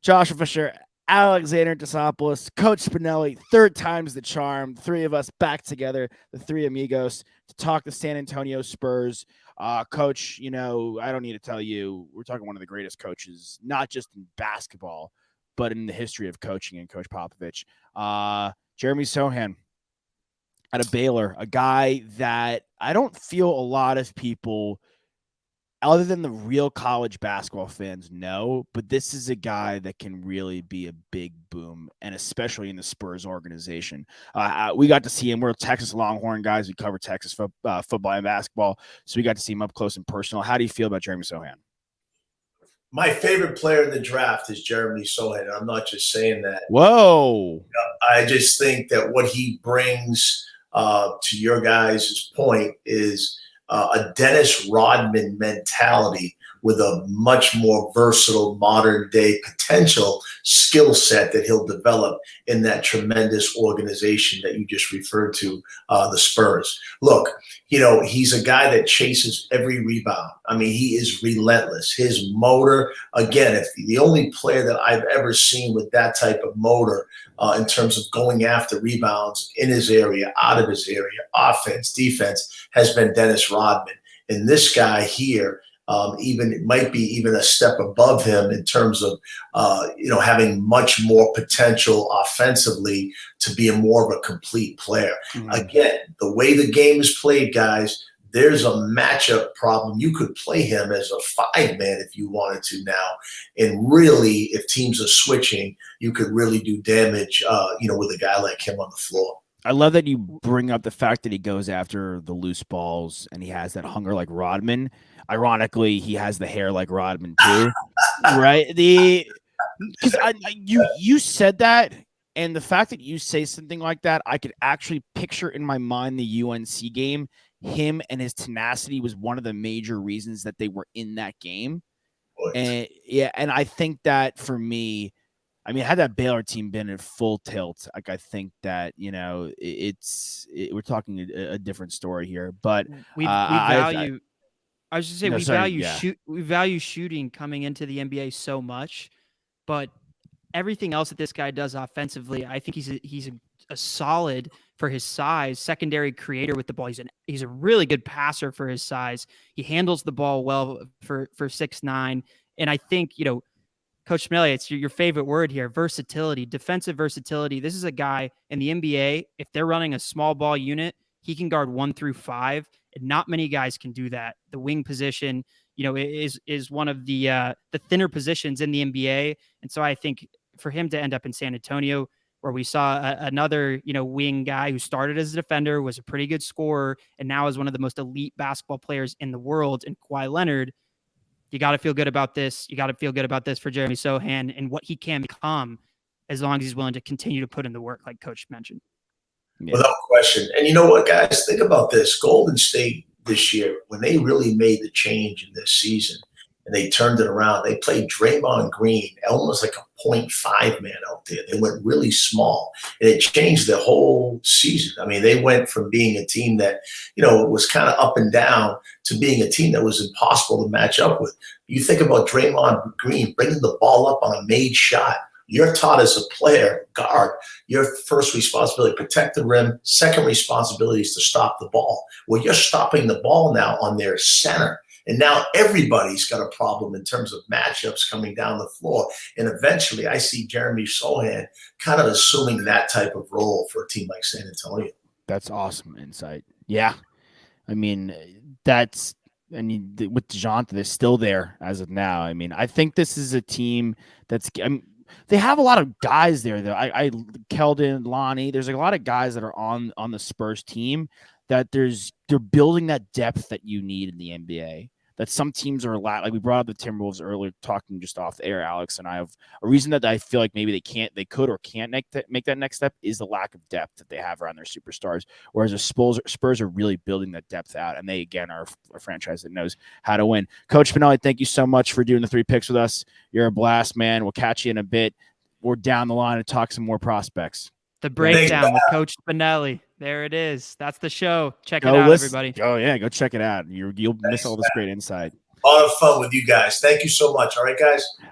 Joshua Fisher, Alexander Desopoulos, Coach Spinelli, third time's the charm. Three of us back together, the three amigos, to talk the San Antonio Spurs. Coach, I don't need to tell you, we're talking one of the greatest coaches, not just in basketball, but in the history of coaching, and Coach Popovich. Jeremy Sochan out of Baylor, a guy that I don't feel a lot of people other than the real college basketball fans know, but this is a guy that can really be a big boom, and especially in the Spurs organization. We got to see him. We're Texas Longhorn guys. We cover Texas football and basketball, so we got to see him up close and personal. How do you feel about Jeremy Sochan? My favorite player in the draft is Jeremy Sochan. I'm not just saying that. Whoa. I just think that what he brings to your guys' point is a Dennis Rodman mentality with a much more versatile modern day potential skill set that he'll develop in that tremendous organization that you just referred to, the Spurs. Look, he's a guy that chases every rebound. I mean, he is relentless. His motor, again, if the only player that I've ever seen with that type of motor in terms of going after rebounds in his area, out of his area, offense, defense, has been Dennis Rodman. And this guy here, it might be even a step above him in terms of, having much more potential offensively to be more of a complete player. Mm-hmm. Again, the way the game is played, guys, there's a matchup problem. You could play him as a 5-man if you wanted to now. And really, if teams are switching, you could really do damage, with a guy like him on the floor. I love that you bring up the fact that he goes after the loose balls and he has that hunger like Rodman. Ironically, he has the hair like Rodman too, right? Because you said that, and the fact that you say something like that, I could actually picture in my mind the UNC game. Him and his tenacity was one of the major reasons that they were in that game. And I think that for me, had that Baylor team been in full tilt, like I think that we're talking a different story here. But we value. I was just saying we value shooting coming into the NBA so much, but everything else that this guy does offensively, I think he's a solid for his size secondary creator with the ball. He's a really good passer for his size. He handles the ball well for 6'9", and I think Coach Spinelli, it's your favorite word here, versatility, defensive versatility. This is a guy in the NBA, if they're running a small ball unit, he can guard 1 through 5, and not many guys can do that. The wing position, is one of the thinner positions in the NBA, and so I think for him to end up in San Antonio, where we saw another, wing guy who started as a defender, was a pretty good scorer, and now is one of the most elite basketball players in the world, in Kawhi Leonard. You got to feel good about this. You got to feel good about this for Jeremy Sochan and what he can become as long as he's willing to continue to put in the work, like Coach mentioned. Yeah. Without question. And you know what, guys? Think about this. Golden State this year, when they really made the change in this season and they turned it around, they played Draymond Green almost like a 0.5 man out there. They went really small, and it changed the whole season. I mean, they went from being a team that, was kind of up and down to being a team that was impossible to match up with. You think about Draymond Green bringing the ball up on a made shot. You're taught as a player, guard, your first responsibility, protect the rim. Second responsibility is to stop the ball. Well, you're stopping the ball now on their center. And now everybody's got a problem in terms of matchups coming down the floor. And eventually I see Jeremy Sochan kind of assuming that type of role for a team like San Antonio. That's awesome insight. Yeah. With DeJounte, they're still there as of now. I think this is a team that's they have a lot of guys there, though. Keldon, Lonnie, there's a lot of guys that are on the Spurs team that they're building that depth that you need in the NBA. That some teams are like we brought up the Timberwolves earlier, talking just off the air, Alex, and I have a reason that I feel like maybe they could or can't make that next step is the lack of depth that they have around their superstars. Whereas the Spurs are really building that depth out, and they again are a franchise that knows how to win. Coach Spinelli, thank you so much for doing the 3 picks with us. You're a blast, man. We'll catch you in a bit. We're down the line and talk some more prospects. The breakdown with Coach Spinelli. There it is. That's the show. Check it out, everybody. Oh, yeah. Go check it out. You'll miss all this great insight. A lot of fun with you guys. Thank you so much. All right, guys.